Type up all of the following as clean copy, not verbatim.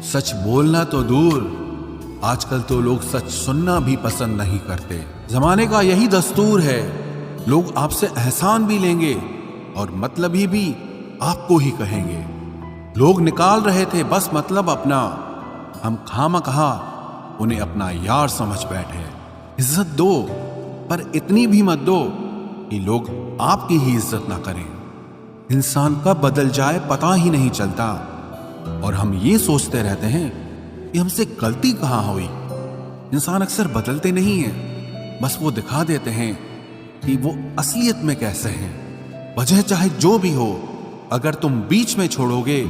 सच बोलना तो दूर, आजकल तो लोग सच सुनना भी पसंद नहीं करते। जमाने का यही दस्तूर है, लोग आपसे एहसान भी लेंगे और मतलबी भी आपको ही कहेंगे। लोग निकाल रहे थे बस मतलब अपना, हम खामखा उन्हें अपना यार समझ बैठे। इज्जत दो, पर इतनी भी मत दो कि लोग आपकी ही इज्जत ना करें। इंसान कब बदल जाए पता ही नहीं चलता, और हम ये सोचते रहते हैं कि हमसे गलती कहाँ हुई। इंसान अक्सर बदलते नहीं हैं, बस वो दिखा देते हैं कि वो असलियत में कैसे हैं। वजह चाहे जो भी हो, अगर तुम बीच में छोड़ोगे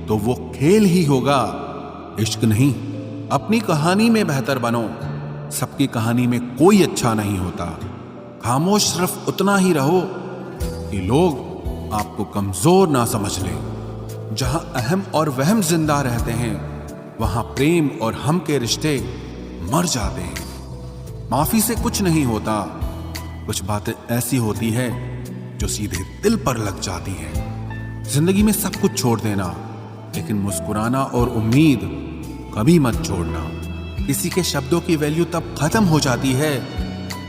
तो वो खेल ही होगा, इश्क नहीं। अपनी कहानी में बेहतर बनो, सबकी कहानी में कोई अच्छा नहीं होता। खामोश सिर्फ उतना ही रहो कि लोग आपको कमजोर ना समझ लें। जहां अहम और वहम जिंदा रहते हैं, वहां प्रेम और हम के रिश्ते मर जाते हैं। माफी से कुछ नहीं होता, कुछ बातें ऐसी होती है जो सीधे दिल पर लग जाती है। जिंदगी में सब कुछ छोड़ देना, लेकिन मुस्कुराना और उम्मीद कभी मत छोड़ना। किसी के शब्दों की वैल्यू तब खत्म हो जाती है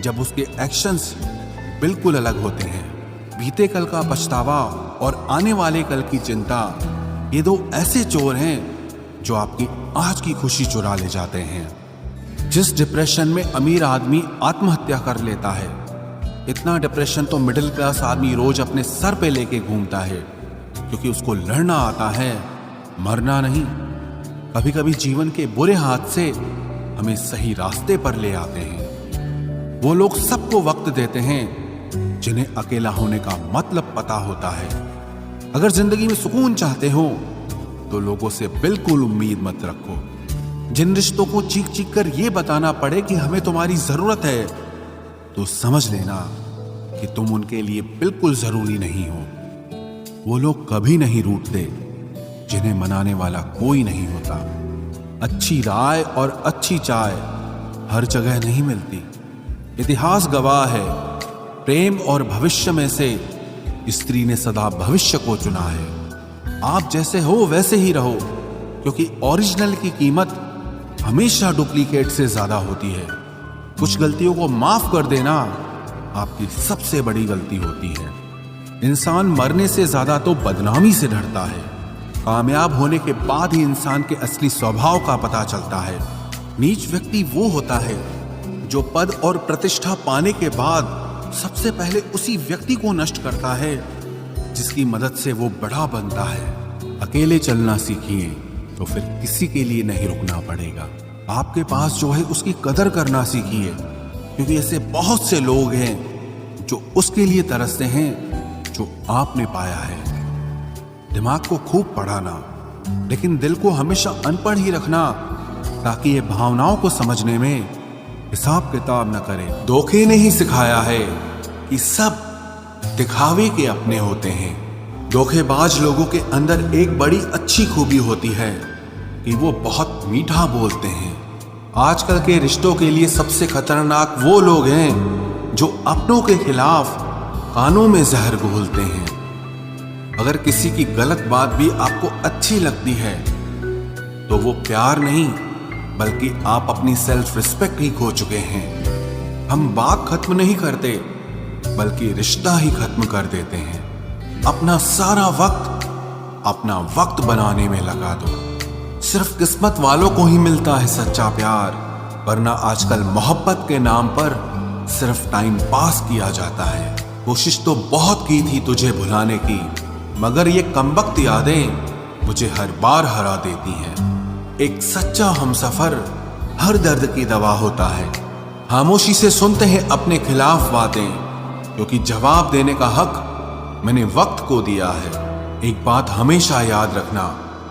जब उसके एक्शंस बिल्कुल अलग होते हैं। बीते कल का पछतावा और आने वाले कल की चिंता, ये दो ऐसे चोर हैं जो आपकी आज की खुशी चुरा ले जाते हैं। जिस डिप्रेशन में अमीर आदमी आत्महत्या कर लेता है, इतना डिप्रेशन तो मिडिल क्लास आदमी रोज अपने सर पे लेके घूमता है, क्योंकि उसको लड़ना आता है, मरना नहीं। कभी कभी जीवन के बुरे हाथ से हमें सही रास्ते पर ले आते हैं। वो लोग सबको वक्त देते हैं जिन्हें अकेला होने का मतलब पता होता है। अगर जिंदगी में सुकून चाहते हो तो लोगों से बिल्कुल उम्मीद मत रखो। जिन रिश्तों को चीख चीख कर यह बताना पड़े कि हमें तुम्हारी जरूरत है, तो समझ लेना कि तुम उनके लिए बिल्कुल जरूरी नहीं हो। वो लोग कभी नहीं रूठते जिन्हें मनाने वाला कोई नहीं होता। अच्छी राय और अच्छी चाय हर जगह नहीं मिलती। इतिहास गवाह है, प्रेम और भविष्य में से स्त्री ने सदा भविष्य को चुना है। आप जैसे हो वैसे ही रहो, क्योंकि ओरिजिनल की कीमत हमेशा डुप्लीकेट से ज्यादा होती है। कुछ गलतियों को माफ कर देना आपकी सबसे बड़ी गलती होती है। इंसान मरने से ज्यादा तो बदनामी से डरता है। कामयाब होने के बाद ही इंसान के असली स्वभाव का पता चलता है। नीच व्यक्ति वो होता है जो पद और प्रतिष्ठा पाने के बाद सबसे पहले उसी व्यक्ति को नष्ट करता है जिसकी मदद से वो बड़ा बनता है। अकेले चलना सीखिए तो फिर किसी के लिए नहीं रुकना पड़ेगा। आपके पास जो है उसकी कदर करना सीखिए, क्योंकि ऐसे बहुत से लोग हैं जो उसके लिए तरसते हैं जो आपने पाया है। दिमाग को खूब पढ़ाना, लेकिन दिल को हमेशा अनपढ़ ही रखना, ताकि ये भावनाओं को समझने में हिसाब किताब न करे। धोखे ने ही सिखाया है कि सब दिखावे के अपने होते हैं। धोखेबाज लोगों के अंदर एक बड़ी अच्छी खूबी होती है कि वो बहुत मीठा बोलते हैं। आजकल के रिश्तों के लिए सबसे खतरनाक वो लोग हैं जो अपनों के खिलाफ कानों में जहर घोलते हैं। अगर किसी की गलत बात भी आपको अच्छी लगती है तो वो प्यार नहीं, बल्कि आप अपनी सेल्फ रिस्पेक्ट ही खो चुके हैं। हम बात खत्म नहीं करते, बल्कि रिश्ता ही खत्म कर देते हैं। अपना सारा अपना वक्त बनाने में लगा दो। सिर्फ किस्मत वालों को ही मिलता है सच्चा प्यार, वरना आजकल मोहब्बत के नाम पर सिर्फ टाइम पास किया जाता है। कोशिश तो बहुत की थी तुझे भुलाने की, मगर ये कमबख्त यादें मुझे हर बार हरा देती हैं। एक सच्चा हमसफर हर दर्द की दवा होता है। खामोशी से सुनते हैं अपने खिलाफ बातें, क्योंकि जवाब देने का हक मैंने वक्त को दिया है। एक बात हमेशा याद रखना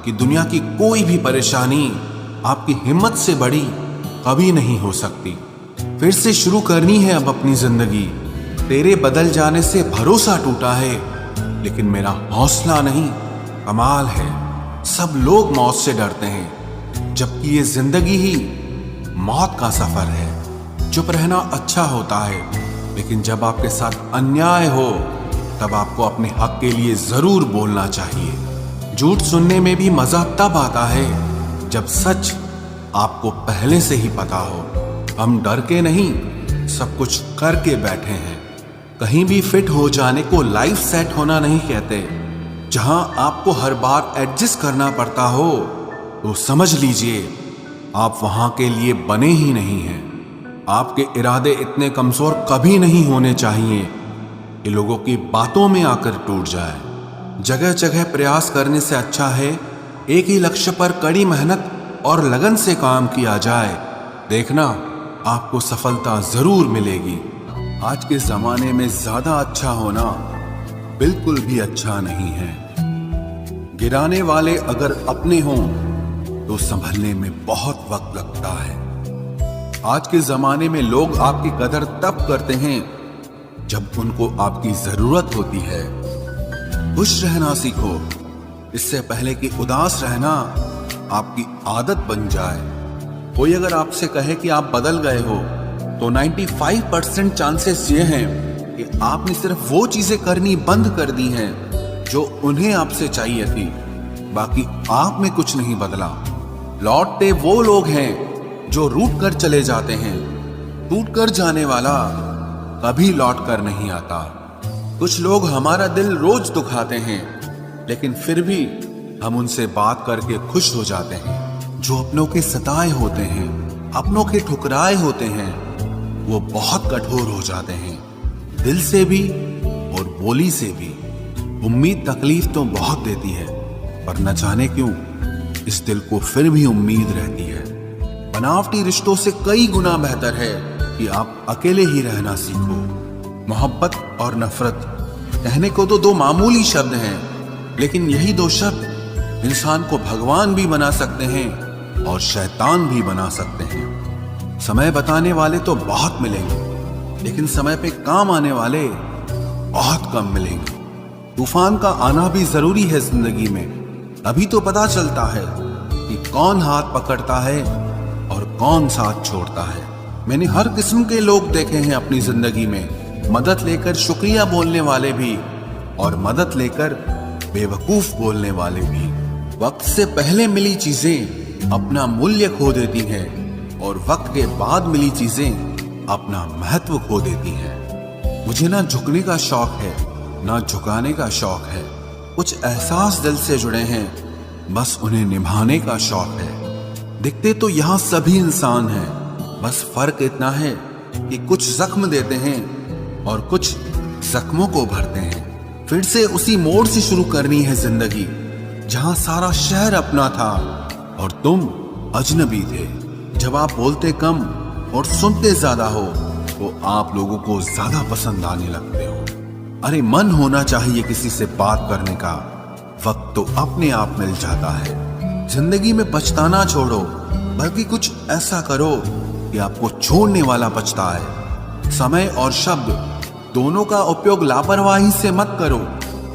कि दुनिया की कोई भी परेशानी आपकी हिम्मत से बड़ी कभी नहीं हो सकती। फिर से शुरू करनी है अब अपनी जिंदगी। तेरे बदल जाने से भरोसा टूटा है, लेकिन मेरा हौसला नहीं, कमाल है। सब लोग मौत से डरते हैं, जबकि ये जिंदगी ही मौत का सफर है। चुप रहना अच्छा होता है, लेकिन जब आपके साथ अन्याय हो तब आपको अपने हक के लिए जरूर बोलना चाहिए। झूठ सुनने में भी मजा तब आता है जब सच आपको पहले से ही पता हो। हम डर के नहीं, सब कुछ करके बैठे हैं। कहीं भी फिट हो जाने को लाइफ सेट होना नहीं कहते। जहां आपको हर बार एडजस्ट करना पड़ता हो तो समझ लीजिए आप वहां के लिए बने ही नहीं हैं। आपके इरादे इतने कमजोर कभी नहीं होने चाहिए कि लोगों की बातों में आकर टूट जाए। जगह जगह प्रयास करने से अच्छा है एक ही लक्ष्य पर कड़ी मेहनत और लगन से काम किया जाए। देखना आपको सफलता जरूर मिलेगी। आज के जमाने में ज्यादा अच्छा होना बिल्कुल भी अच्छा नहीं है। गिराने वाले अगर अपने हों तो संभलने में बहुत वक्त लगता है। आज के जमाने में लोग आपकी कदर तब करते हैं जब उनको आपकी जरूरत होती है। खुश रहना सीखो, इससे पहले कि उदास रहना आपकी आदत बन जाए। कोई अगर आपसे कहे कि आप बदल गए हो तो 95% चांसेस ये हैं कि आपने सिर्फ वो चीजें करनी बंद कर दी हैं जो उन्हें आपसे चाहिए थी। बाकी आप में कुछ नहीं बदला। लौटते वो लोग हैं जो रूठ कर चले जाते हैं। टूट कर जाने वाला कभी लौट कर नहीं आता। कुछ लोग हमारा दिल रोज दुखाते हैं, लेकिन फिर भी हम उनसे बात करके खुश हो जाते हैं। जो अपनों के सताए होते हैं, अपनों के ठुकराए होते हैं, वो बहुत कठोर हो जाते हैं, दिल से भी और बोली से भी। उम्मीद तकलीफ तो बहुत देती है, पर न जाने क्यों इस दिल को फिर भी उम्मीद रहती है। बनावटी रिश्तों से कई गुना बेहतर है कि आप अकेले ही रहना सीखो। मोहब्बत और नफरत कहने को तो दो मामूली शब्द हैं, लेकिन यही दो शब्द इंसान को भगवान भी बना सकते हैं और शैतान भी बना सकते हैं। समय बताने वाले तो बहुत मिलेंगे, लेकिन समय पे काम आने वाले बहुत कम मिलेंगे। तूफान का आना भी जरूरी है जिंदगी में, अभी तो पता चलता है कि कौन हाथ पकड़ता है और कौन साथ छोड़ता है। मैंने हर किस्म के लोग देखे हैं अपनी जिंदगी में, मदद लेकर शुक्रिया बोलने वाले भी और मदद लेकर बेवकूफ बोलने वाले भी। वक्त से पहले मिली चीजें अपना मूल्य खो देती हैं और वक्त के बाद मिली चीजें अपना महत्व खो देती हैं। मुझे ना झुकने का शौक है ना झुकाने का शौक है। कुछ एहसास दिल से जुड़े हैं, बस उन्हें निभाने का शौक है। दिखते तो यहाँ सभी इंसान हैं, बस फर्क इतना है कि कुछ जख्म देते हैं और कुछ जख्मों को भरते हैं। फिर से उसी मोड़ से शुरू करनी है जिंदगी जहां सारा शहर अपना था और तुम अजनबी थे। जब आप बोलते कम और सुनते ज्यादा हो तो आप लोगों को ज्यादा पसंद आने लगते हो। अरे मन होना चाहिए किसी से बात करने का, वक्त तो अपने आप मिल जाता है। जिंदगी में पछताना छोड़ो, बल्कि कुछ ऐसा करो कि आपको छोड़ने वाला पछताए। समय और शब्द दोनों का उपयोग लापरवाही से मत करो।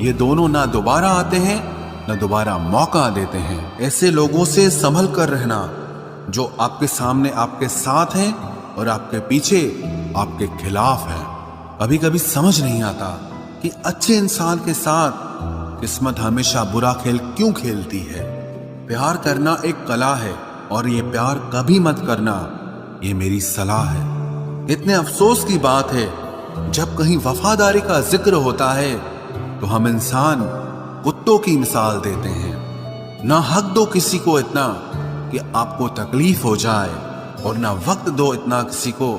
ये दोनों ना दोबारा आते हैं ना दोबारा मौका देते हैं। ऐसे लोगों से संभल कर रहना जो आपके सामने आपके साथ हैं और आपके पीछे आपके खिलाफ हैं। कभी कभी समझ नहीं आता कि अच्छे इंसान के साथ किस्मत हमेशा बुरा खेल क्यों खेलती है। प्यार करना एक कला है और ये प्यार कभी मत करना, ये मेरी सलाह है। इतने अफसोस की बात है जब कहीं वफादारी का जिक्र होता है तो हम इंसान कुत्तों की मिसाल देते हैं। ना हक दो किसी को इतना कि आपको तकलीफ हो जाए और ना वक्त दो इतना किसी को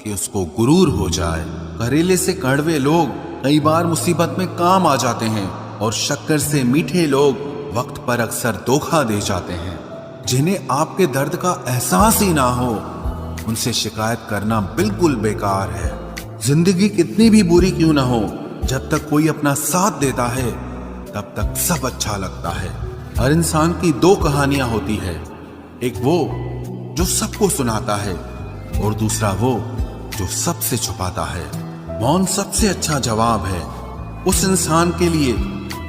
कि उसको गुरूर हो जाए। करेले से कड़वे लोग कई बार मुसीबत में काम आ जाते हैं और शक्कर से मीठे लोग वक्त पर अक्सर धोखा दे जाते हैं। जिन्हें आपके दर्द का एहसास ही ना हो उनसे शिकायत करना बिल्कुल बेकार है। जिंदगी कितनी भी बुरी क्यों ना हो, जब तक कोई अपना साथ देता है तब तक सब अच्छा लगता है। हर इंसान की दो कहानियां होती है, एक वो जो सबको सुनाता है और दूसरा वो जो सबसे छुपाता है। मौन सबसे अच्छा जवाब है उस इंसान के लिए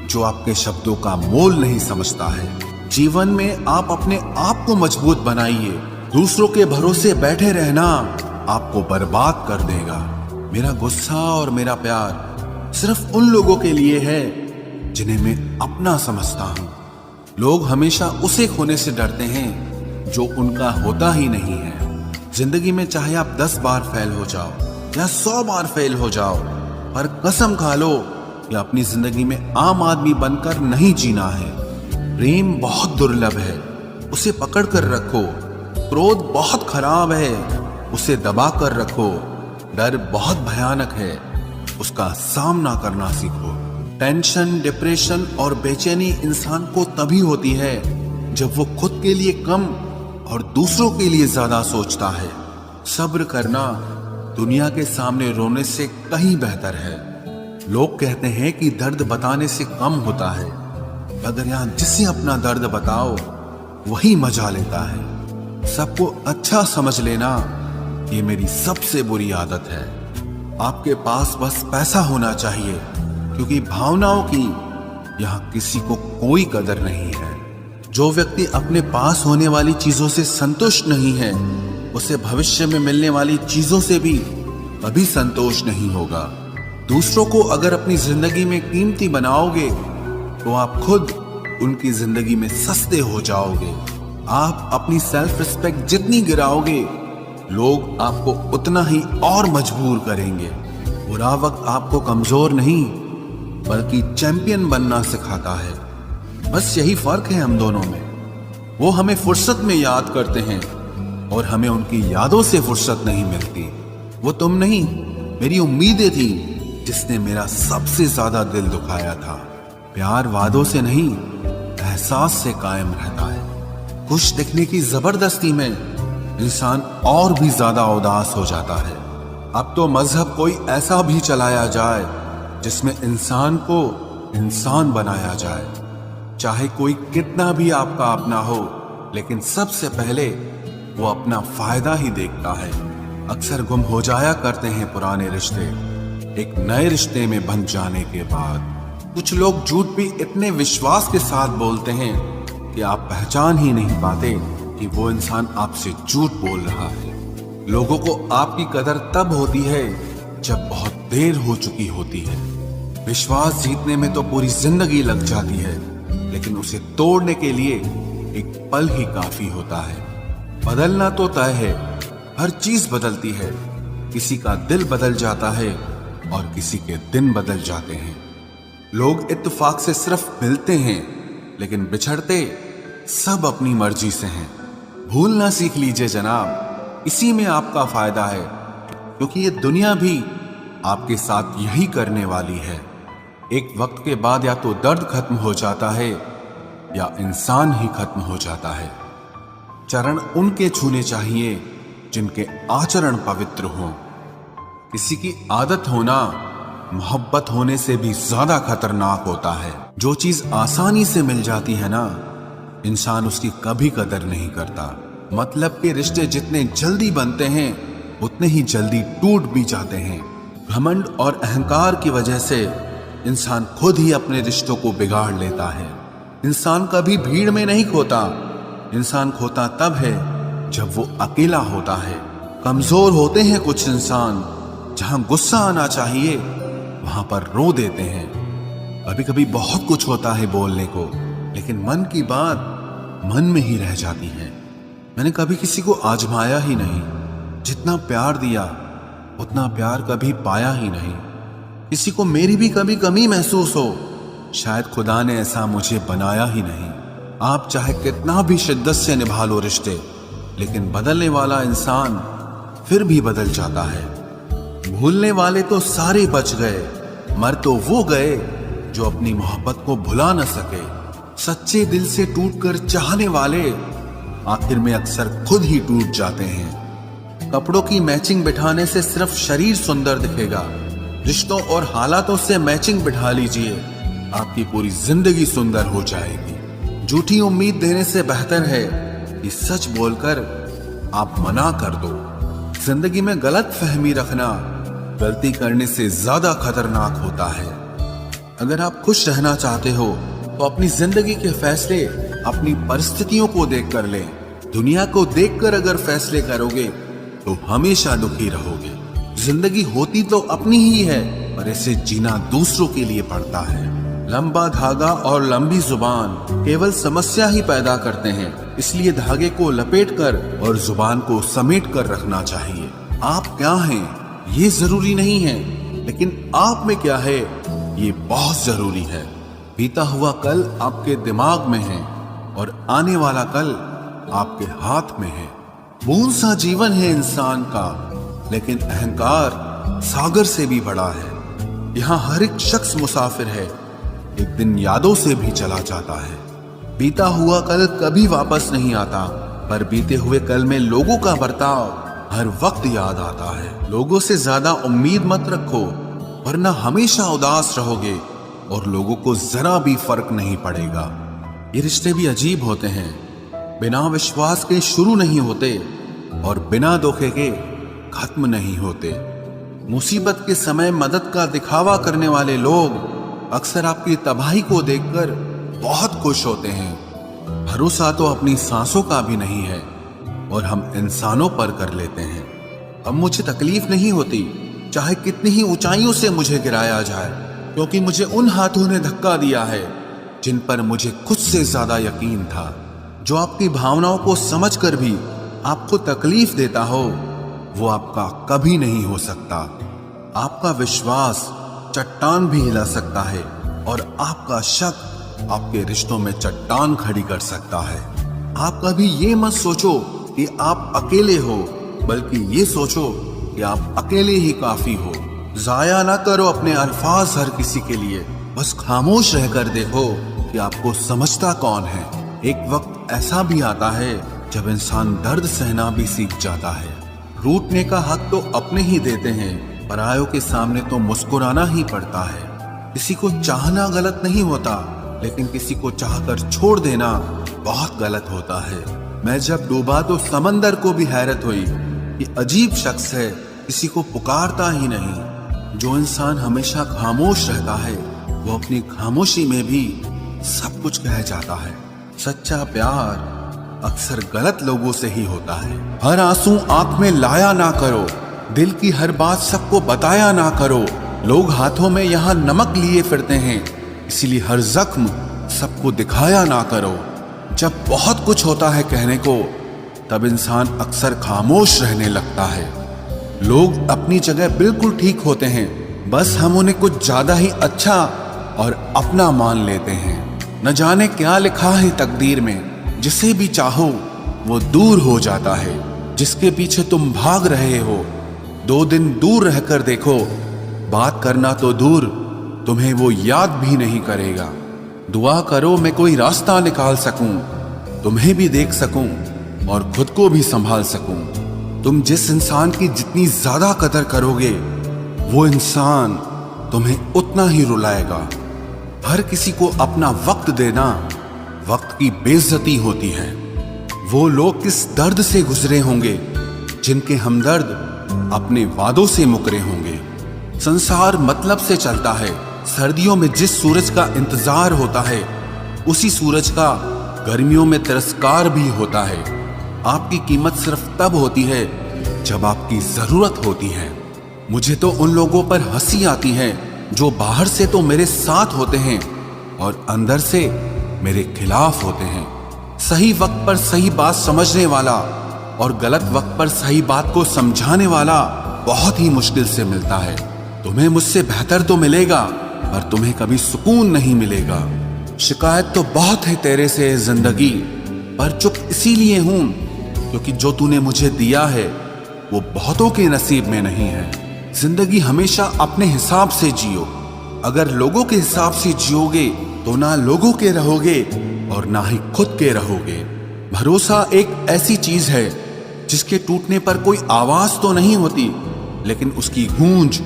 जो आपके शब्दों का मोल नहीं समझता है। जीवन में आप अपने आप को मजबूत बनाइए। दूसरों के भरोसे बैठे रहना आपको बर्बाद कर देगा। मेरा गुस्सा और मेरा प्यार सिर्फ उन लोगों के लिए है जिन्हें मैं अपना समझता हूं। लोग हमेशा उसे खोने से डरते हैं जो उनका होता ही नहीं है। जिंदगी में चाहे आप 10 बार फेल हो जाओ या 100 बार फेल हो जाओ, पर कसम खा लो कि अपनी जिंदगी में आम आदमी बनकर नहीं जीना है। प्रेम बहुत दुर्लभ है, उसे पकड़ कर रखो। क्रोध बहुत खराब है, उसे दबा कर रखो। डर बहुत भयानक है, उसका सामना करना सीखो। टेंशन, डिप्रेशन और बेचैनी इंसान को तभी होती है जब वो खुद के लिए कम और दूसरों के लिए ज्यादा सोचता है। सब्र करना दुनिया के सामने रोने से कहीं बेहतर है। लोग कहते हैं कि दर्द बताने से कम होता है, अगर यहां जिसे अपना दर्द बताओ वही मजा लेता है। सबको अच्छा समझ लेना ये मेरी सबसे बुरी आदत है। आपके पास बस पैसा होना चाहिए, क्योंकि भावनाओं की यहां किसी को कोई कदर नहीं है। जो व्यक्ति अपने पास होने वाली चीजों से संतुष्ट नहीं है, उसे भविष्य में मिलने वाली चीजों से भी कभी संतोष नहीं होगा। दूसरों को अगर अपनी जिंदगी में कीमती बनाओगे तो आप खुद उनकी जिंदगी में सस्ते हो जाओगे। आप अपनी सेल्फ रिस्पेक्ट जितनी गिराओगे, लोग आपको उतना ही और मजबूर करेंगे। बुरा वक्त आपको कमजोर नहीं बल्कि चैंपियन बनना सिखाता है। बस यही फर्क है हम दोनों में। वो हमें फुर्सत में याद करते हैं और हमें उनकी यादों से फुर्सत नहीं मिलती। वो तुम नहीं, मेरी उम्मीदें थी जिसने मेरा सबसे ज्यादा दिल दुखाया था। प्यार वादों से नहीं, एहसास से कायम रहता है। खुश दिखने की जबरदस्ती में इंसान और भी ज्यादा उदास हो जाता है। अब तो मजहब कोई ऐसा भी चलाया जाए जिसमें इंसान को इंसान बनाया जाए। चाहे कोई कितना भी आपका अपना हो, लेकिन सबसे पहले वो अपना फायदा ही देखता है। अक्सर गुम हो जाया करते हैं पुराने रिश्ते एक नए रिश्ते में बंध जाने के बाद। कुछ लोग झूठ भी इतने विश्वास के साथ बोलते हैं कि आप पहचान ही नहीं पाते कि वो इंसान आपसे झूठ बोल रहा है। लोगों को आपकी कदर तब होती है जब बहुत देर हो चुकी होती है। विश्वास जीतने में तो पूरी जिंदगी लग जाती है, लेकिन उसे तोड़ने के लिए एक पल ही काफी होता है। बदलना तो तय है, हर चीज बदलती है। किसी का दिल बदल जाता है और किसी के दिन बदल जाते हैं। लोग इत्तेफाक से सिर्फ मिलते हैं, लेकिन बिछड़ते सब अपनी मर्जी से हैं। भूलना सीख लीजिए जनाब, इसी में आपका फायदा है, क्योंकि ये दुनिया भी आपके साथ यही करने वाली है। एक वक्त के बाद या तो दर्द खत्म हो जाता है या इंसान ही खत्म हो जाता है। चरण उनके छूने चाहिए जिनके आचरण पवित्र हों। किसी की आदत होना मोहब्बत होने से भी ज्यादा खतरनाक होता है। जो चीज आसानी से मिल जाती है ना, इंसान उसकी कभी कदर नहीं करता। मतलब के रिश्ते जितने जल्दी बनते हैं उतने ही जल्दी टूट भी जाते हैं। घमंड और अहंकार की वजह से इंसान खुद ही अपने रिश्तों को बिगाड़ लेता है। इंसान कभी भीड़ में नहीं खोता, इंसान खोता तब है जब वो अकेला होता है। कमजोर होते हैं कुछ इंसान, जहां गुस्सा आना चाहिए वहां पर रो देते हैं। कभी कभी बहुत कुछ होता है बोलने को, लेकिन मन की बात मन में ही रह जाती है। मैंने कभी किसी को आजमाया ही नहीं। जितना प्यार दिया उतना प्यार कभी पाया ही नहीं। किसी को मेरी भी कभी कमी महसूस हो, शायद खुदा ने ऐसा मुझे बनाया ही नहीं। आप चाहे कितना भी शिद्दत से निभा लो रिश्ते, लेकिन बदलने वाला इंसान फिर भी बदल जाता है। भूलने वाले तो सारे बच गए, मर तो वो गए जो अपनी मोहब्बत को भुला न सके। सच्चे दिल से टूटकर चाहने वाले आखिर में अक्सर खुद ही टूट जाते हैं। कपड़ों की मैचिंग बिठाने से सिर्फ शरीर सुंदर दिखेगा। रिश्तों और हालातों से मैचिंग बिठा लीजिए, आपकी पूरी जिंदगी सुंदर हो जाएगी। झूठी उम्मीद देने से बेहतर है कि सच बोलकर आप मना कर दो। जिंदगी में गलत फहमी रखना गलती करने से ज्यादा खतरनाक होता है। अगर आप खुश रहना चाहते हो तो अपनी जिंदगी के फैसले अपनी परिस्थितियों को देखकर लें। दुनिया को देखकर अगर फैसले करोगे तो हमेशा दुखी रहोगे। जिंदगी होती तो अपनी ही है, पर इसे जीना दूसरों के लिए पड़ता है। लंबा धागा और लंबी जुबान केवल समस्या ही पैदा करते हैं। इसलिए धागे को लपेटकर और जुबान को समेट कर रखना चाहिए। आप क्या हैं ये जरूरी नहीं है, लेकिन आप में क्या है ये बहुत जरूरी है। बीता हुआ कल आपके दिमाग में है और आने वाला कल आपके हाथ में है। बूंद सा जीवन है इंसान का, लेकिन अहंकार सागर से भी बड़ा है। यहाँ हर एक शख्स मुसाफिर है, एक दिन यादों से भी चला जाता है। बीता हुआ कल कभी वापस नहीं आता, पर बीते हुए कल में लोगों का बर्ताव हर वक्त याद आता है। लोगों से ज्यादा उम्मीद मत रखो, वरना हमेशा उदास रहोगे और लोगों को जरा भी फर्क नहीं पड़ेगा। ये रिश्ते भी अजीब होते हैं, बिना विश्वास के शुरू नहीं होते और बिना धोखे के खत्म नहीं होते। मुसीबत के समय मदद का दिखावा करने वाले लोग अक्सर आपकी तबाही को देखकर बहुत खुश होते हैं। भरोसा तो अपनी सांसों का भी नहीं है और हम इंसानों पर कर लेते हैं। अब मुझे तकलीफ नहीं होती चाहे कितनी ही ऊंचाइयों से मुझे गिराया जाए, क्योंकि मुझे उन हाथों ने धक्का दिया है जिन पर मुझे खुद से ज्यादा यकीन था। जो आपकी भावनाओं को समझकर भी आपको तकलीफ देता हो, वो आपका कभी नहीं हो सकता। आपका विश्वास चट्टान भी हिला सकता है और आपका शक आपके रिश्तों में चट्टान खड़ी कर सकता है। आप कभी ये मत सोचो कि आप अकेले हो, बल्कि ये सोचो कि आप अकेले ही काफी हो। जाया ना करो अपने अल्फाज हर किसी के लिए, बस खामोश रहकर देखो कि आपको समझता कौन है। एक वक्त ऐसा भी आता है जब इंसान दर्द सहना भी सीख जाता है। रूठने का हक तो अपने ही देते हैं, परायों के सामने तो मुस्कुराना ही पड़ता है। किसी को चाहना गलत नहीं होता, लेकिन किसी को चाहकर छोड़ देना बहुत गलत होता है। मैं जब डूबा तो समंदर को भी हैरत हुई कि अजीब शख्स है, किसी को पुकारता ही नहीं। जो इंसान हमेशा खामोश रहता है, वो अपनी खामोशी में भी सब कुछ कह जाता है। सच्चा प्यार अक्सर गलत लोगों से ही होता है। हर आंसू आंख में लाया ना करो, दिल की हर बात सबको बताया ना करो। लोग हाथों में यहाँ नमक लिए फिरते हैं, इसीलिए हर जख्म सबको दिखाया ना करो। जब बहुत कुछ होता है कहने को, तब इंसान अक्सर खामोश रहने लगता है। लोग अपनी जगह बिल्कुल ठीक होते हैं, बस हम उन्हें कुछ ज्यादा ही अच्छा और अपना मान लेते हैं। न जाने क्या लिखा है तकदीर में, जिसे भी चाहो वो दूर हो जाता है। जिसके पीछे तुम भाग रहे हो, 2 दिन दूर रहकर देखो, बात करना तो दूर, तुम्हें वो याद भी नहीं करेगा। दुआ करो मैं कोई रास्ता निकाल सकूं, तुम्हें भी देख सकूं और खुद को भी संभाल सकूं। तुम जिस इंसान की जितनी ज्यादा कदर करोगे, वो इंसान तुम्हें उतना ही रुलाएगा। हर किसी को अपना वक्त देना वक्त की बेइज्जती होती है। वो लोग किस दर्द से गुजरे होंगे जिनके हमदर्द अपने वादों से मुकरे होंगे। संसार मतलब से चलता है। सर्दियों में जिस सूरज का इंतजार होता है, उसी सूरज का गर्मियों में तिरस्कार भी होता है। आपकी कीमत सिर्फ तब होती है जब आपकी जरूरत होती है। मुझे तो उन लोगों पर हंसी आती है जो बाहर से तो मेरे साथ होते हैं और अंदर से मेरे खिलाफ होते हैं। सही वक्त पर सही बात समझने वाला और गलत वक्त पर सही बात को समझाने वाला बहुत ही मुश्किल से मिलता है। तुम्हें मुझसे बेहतर तो मिलेगा, पर तुम्हें कभी सुकून नहीं मिलेगा। शिकायत तो बहुत है तेरे से जिंदगी, पर चुप इसीलिए हूं क्योंकि जो तूने मुझे दिया है वो बहुतों के नसीब में नहीं है। जिंदगी हमेशा अपने हिसाब से जियो। अगर लोगों के हिसाब से जियोगे तो ना लोगों के रहोगे और ना ही खुद के रहोगे। भरोसा एक ऐसी चीज है जिसके टूटने पर कोई आवाज तो नहीं होती, लेकिन उसकी गूंज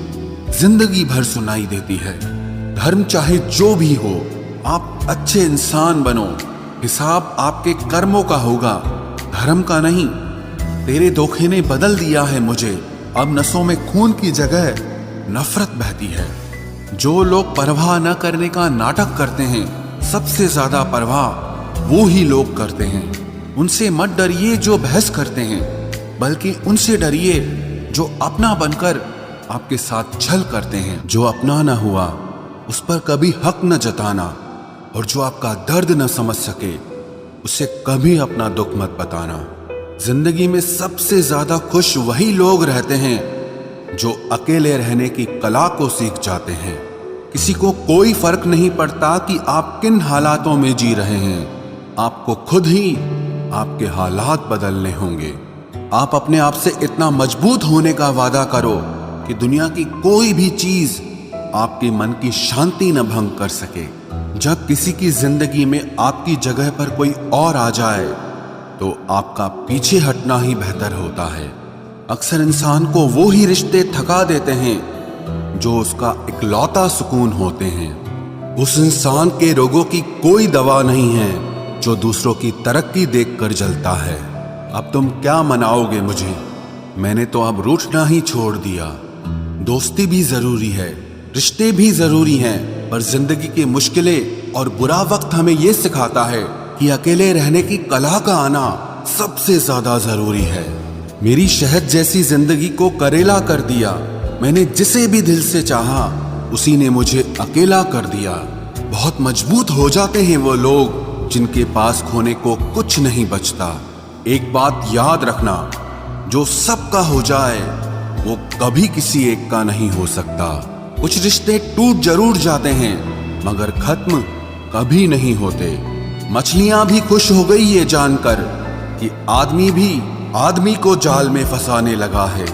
जिंदगी भर सुनाई देती है। धर्म चाहे जो भी हो, आप अच्छे इंसान बनो। हिसाब आपके कर्मों का होगा, धर्म का नहीं। तेरे धोखे ने बदल दिया है मुझे, अब नसों में खून की जगह नफरत बहती है। जो लोग परवाह न करने का नाटक करते हैं, सबसे ज्यादा परवाह वो ही लोग करते हैं। उनसे मत डरिए जो बहस करते हैं, बल्कि उनसे डरिए जो अपना बनकर आपके साथ छल करते हैं। जो अपना न हुआ उस पर कभी हक न जताना, और जो आपका दर्द न समझ सके उसे कभी अपना दुख मत बताना। जिंदगी में सबसे ज्यादा खुश वही लोग रहते हैं जो अकेले रहने की कला को सीख जाते हैं। किसी को कोई फर्क नहीं पड़ता कि आप किन हालातों में जी रहे हैं, आपको खुद ही आपके हालात बदलने होंगे। आप अपने आप से इतना मजबूत होने का वादा करो कि दुनिया की कोई भी चीज आपके मन की शांति न भंग कर सके। जब किसी की जिंदगी में आपकी जगह पर कोई और आ जाए तो आपका पीछे हटना ही बेहतर होता है। अक्सर इंसान को वो ही रिश्ते थका देते हैं जो उसका इकलौता सुकून होते हैं। उस इंसान के रोगों की कोई दवा नहीं है जो दूसरों की तरक्की देखकर जलता है। अब तुम क्या मनाओगे मुझे? मैंने तो अब रूठना ही छोड़ दिया। दोस्ती भी जरूरी है, रिश्ते भी जरूरी हैं, पर जिंदगी की मुश्किलें और बुरा वक्त हमें यह सिखाता है कि अकेले रहने की कला का आना सबसे ज्यादा जरूरी है। मेरी शहद जैसी जिंदगी को करेला कर दिया। मैंने जिसे भी दिल से चाहा उसी ने मुझे अकेला कर दिया। बहुत मजबूत हो जाते हैं वो लोग जिनके पास खोने को कुछ नहीं बचता। एक बात याद रखना, जो सबका हो जाए वो कभी किसी एक का नहीं हो सकता। कुछ रिश्ते टूट जरूर जाते हैं मगर खत्म कभी नहीं होते। मछलियां भी खुश हो गई ये जानकर कि आदमी भी आदमी को जाल में फंसाने लगा है।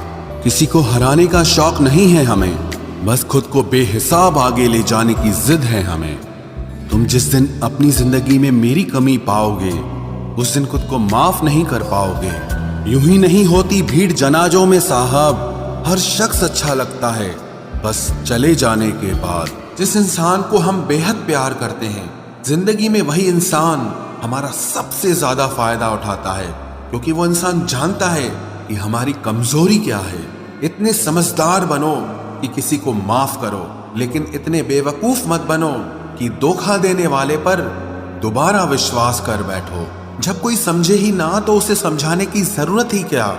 किसी को हराने का शौक नहीं है हमें, बस खुद को बेहिसाब आगे ले जाने की जिद है हमें। तुम जिस दिन अपनी जिंदगी में मेरी कमी पाओगे उस दिन खुद को माफ नहीं कर पाओगे। यूं ही नहीं होती भीड़ जनाजों में साहब, हर शख्स अच्छा लगता है बस चले जाने के बाद। जिस इंसान को हम बेहद प्यार करते हैं, जिंदगी में वही इंसान हमारा सबसे ज्यादा फायदा उठाता है, क्योंकि वो इंसान जानता है कि हमारी कमजोरी क्या है। इतने समझदार बनो कि किसी को माफ करो, लेकिन इतने बेवकूफ मत बनो कि धोखा देने वाले पर दोबारा विश्वास कर बैठो। जब कोई समझे ही ना तो उसे समझाने की जरूरत ही क्या?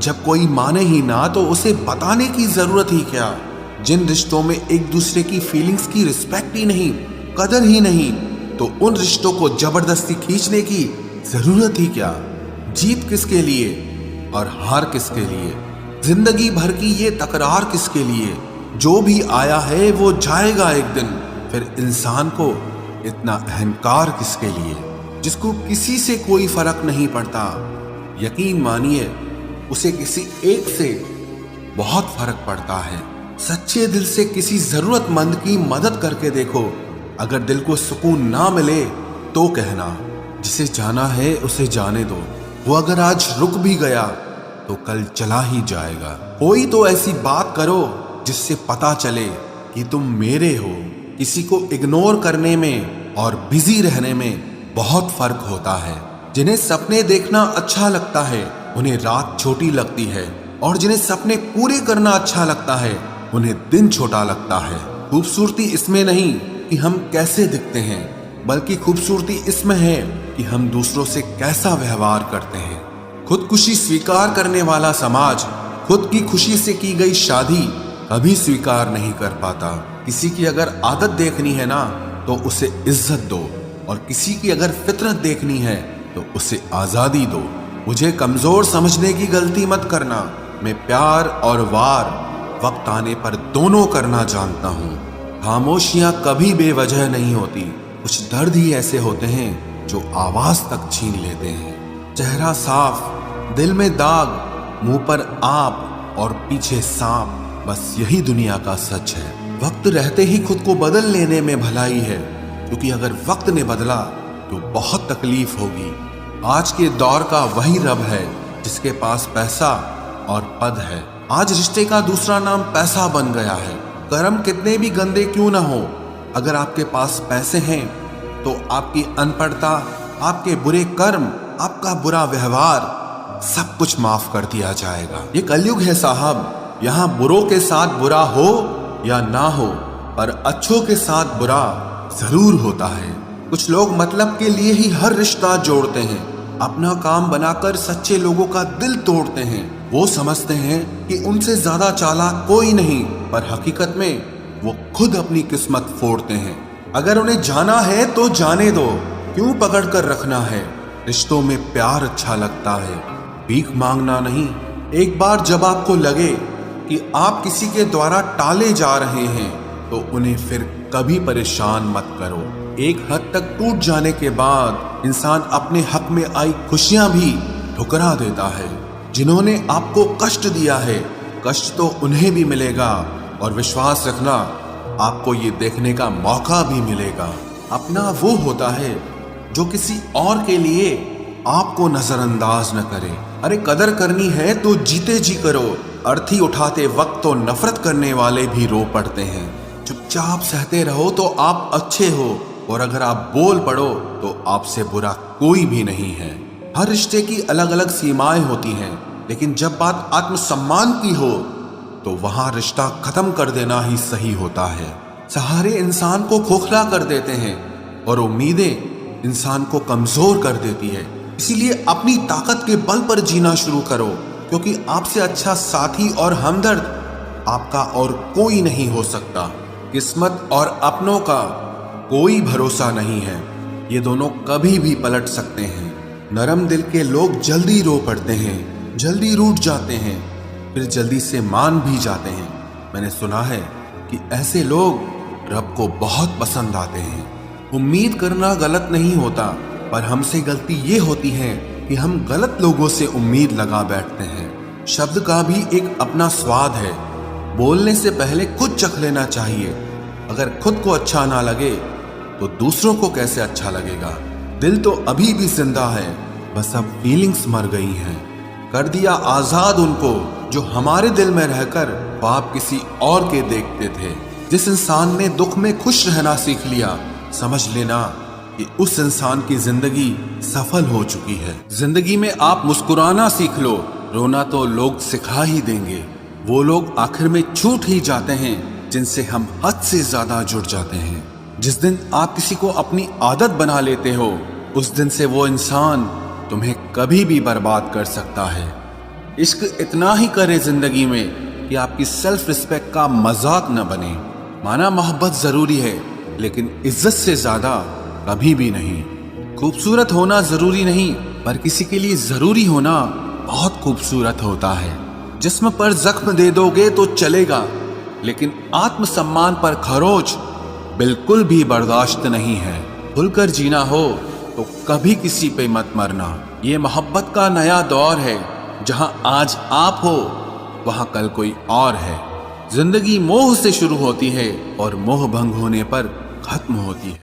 जब कोई माने ही ना तो उसे बताने की जरूरत ही क्या? जिन रिश्तों में एक दूसरे की फीलिंग्स की रिस्पेक्ट ही नहीं, कदर ही नहीं, तो उन रिश्तों को जबरदस्ती खींचने की जरूरत ही क्या? जीत किसके लिए और हार किसके लिए? जिंदगी भर की ये तकरार किसके लिए? जो भी आया है वो जाएगा एक दिन। फिर इंसान को इतना अहंकार किसके लिए, जिसको किसी से कोई फर्क नहीं पड़ता? यकीन मानिए उसे किसी एक से बहुत फर्क पड़ता है। सच्चे दिल से किसी जरूरतमंद की मदद करके देखो। अगर दिल को सुकून ना मिले तो कहना, जिसे जाना है उसे जाने दो। वो अगर आज रुक भी गया तो कल चला ही जाएगा। कोई तो ऐसी बात करो जिससे पता चले कि तुम मेरे हो। किसी को इग्नोर करने में और बिजी रहने में बहुत फर्क होता है। जिन्हें सपने देखना अच्छा लगता है उन्हें रात छोटी लगती है, और जिन्हें सपने पूरे करना अच्छा लगता है उन्हें दिन छोटा लगता है। खूबसूरती इसमें नहीं कि हम कैसे दिखते हैं, बल्कि खूबसूरती इसमें है कि हम दूसरों से कैसा व्यवहार करते हैं। खुदकुशी स्वीकार करने वाला समाज खुद की खुशी से की गई शादी कभी स्वीकार नहीं कर पाता। किसी की अगर आदत देखनी है ना तो उसे इज्जत दो, और किसी की अगर फितरत देखनी है तो उसे आजादी दो। मुझे कमजोर समझने की गलती मत करना। मैं प्यार और वार वक्त आने पर दोनों करना जानता हूँ। खामोशियां कभी बेवजह नहीं होती। कुछ दर्द ही ऐसे होते हैं जो आवाज तक छीन लेते हैं। चेहरा साफ, दिल में दाग, मुंह पर आप और पीछे सांप, बस यही दुनिया का सच है। वक्त रहते ही खुद को बदल लेने में भलाई है, क्योंकि अगर वक्त ने बदला तो बहुत तकलीफ होगी। आज के दौर का वही रब है जिसके पास पैसा और पद है। आज रिश्ते का दूसरा नाम पैसा बन गया है। कर्म कितने भी गंदे क्यों ना हो, अगर आपके पास पैसे हैं तो आपकी अनपढ़ता, आपके बुरे कर्म, आपका बुरा व्यवहार सब कुछ माफ कर दिया जाएगा। ये कलयुग है साहब, यहाँ बुरों के साथ बुरा हो या ना हो, पर अच्छों के साथ बुरा जरूर होता है। कुछ लोग मतलब के लिए ही हर रिश्ता जोड़ते हैं, अपना काम बनाकर सच्चे लोगों का दिल तोड़ते हैं। वो समझते हैं कि उनसे ज्यादा चालाक कोई नहीं, पर हकीकत में वो खुद अपनी किस्मत फोड़ते हैं। अगर उन्हें जाना है तो जाने दो, क्यों पकड़ कर रखना है? रिश्तों में प्यार अच्छा लगता है, भीख मांगना नहीं। एक बार जब आपको लगे कि आप किसी के द्वारा टाले जा रहे हैं तो उन्हें फिर कभी परेशान मत करो। एक हद तक टूट जाने के बाद इंसान अपने हक में आई खुशियां भी ठुकरा देता है। जिन्होंने आपको कष्ट दिया है, कष्ट तो उन्हें भी मिलेगा, और विश्वास रखना आपको ये देखने का मौका भी मिलेगा। अपना वो होता है जो किसी और के लिए आपको नजरअंदाज न करे। अरे कदर करनी है तो जीते जी करो। अर्थी उठाते वक्त तो नफरत करने वाले भी रो पड़ते हैं। चुपचाप सहते रहो तो आप अच्छे हो, और अगर आप बोल पड़ो तो आपसे बुरा कोई भी नहीं है। हर रिश्ते की अलग अलग सीमाएं होती हैं, लेकिन जब बात आत्मसम्मान की हो तो वहां रिश्ता खत्म कर देना ही सही होता है। सहारे इंसान को खोखला कर देते हैं और उम्मीदें इंसान को कमजोर कर देती है। इसीलिए अपनी ताकत के बल पर जीना शुरू करो, क्योंकि आपसे अच्छा साथी और हमदर्द आपका और कोई नहीं हो सकता। किस्मत और अपनों का कोई भरोसा नहीं है, ये दोनों कभी भी पलट सकते हैं। नरम दिल के लोग जल्दी रो पड़ते हैं, जल्दी रूठ जाते हैं, फिर जल्दी से मान भी जाते हैं। मैंने सुना है कि ऐसे लोग रब को बहुत पसंद आते हैं। उम्मीद करना गलत नहीं होता, पर हमसे गलती ये होती है कि हम गलत लोगों से उम्मीद लगा बैठते हैं। शब्द का भी एक अपना स्वाद है। बोलने से पहले खुद चख लेना चाहिए। अगर खुद को अच्छा ना लगे तो दूसरों को कैसे अच्छा लगेगा। दिल तो अभी भी जिंदा है, बस अब फीलिंग्स मर गई हैं। कर दिया आजाद उनको जो हमारे दिल में रहकर ख्वाब किसी और के देखते थे। जिस इंसान ने दुख में खुश रहना सीख लिया, समझ लेना कि उस इंसान की जिंदगी सफल हो चुकी है। जिंदगी में आप मुस्कुराना सीख लो, रोना तो लोग सिखा ही देंगे। वो लोग आखिर में छूट ही जाते हैं जिनसे हम हद से ज्यादा जुड़ जाते हैं। जिस दिन आप किसी को अपनी आदत बना लेते हो, उस दिन से वो इंसान तुम्हें कभी भी बर्बाद कर सकता है। इश्क इतना ही करे जिंदगी में कि आपकी सेल्फ रिस्पेक्ट का मजाक न बने। माना मोहब्बत जरूरी है, लेकिन इज्जत से ज्यादा कभी भी नहीं। खूबसूरत होना जरूरी नहीं, पर किसी के लिए जरूरी होना बहुत खूबसूरत होता है। जिस्म पर जख्म दे दोगे तो चलेगा, लेकिन आत्मसम्मान पर खरोच बिल्कुल भी बर्दाश्त नहीं है। खुलकर जीना हो तो कभी किसी पे मत मरना। ये मोहब्बत का नया दौर है, जहां आज आप हो वहां कल कोई और है। जिंदगी मोह से शुरू होती है और मोह भंग होने पर खत्म होती है।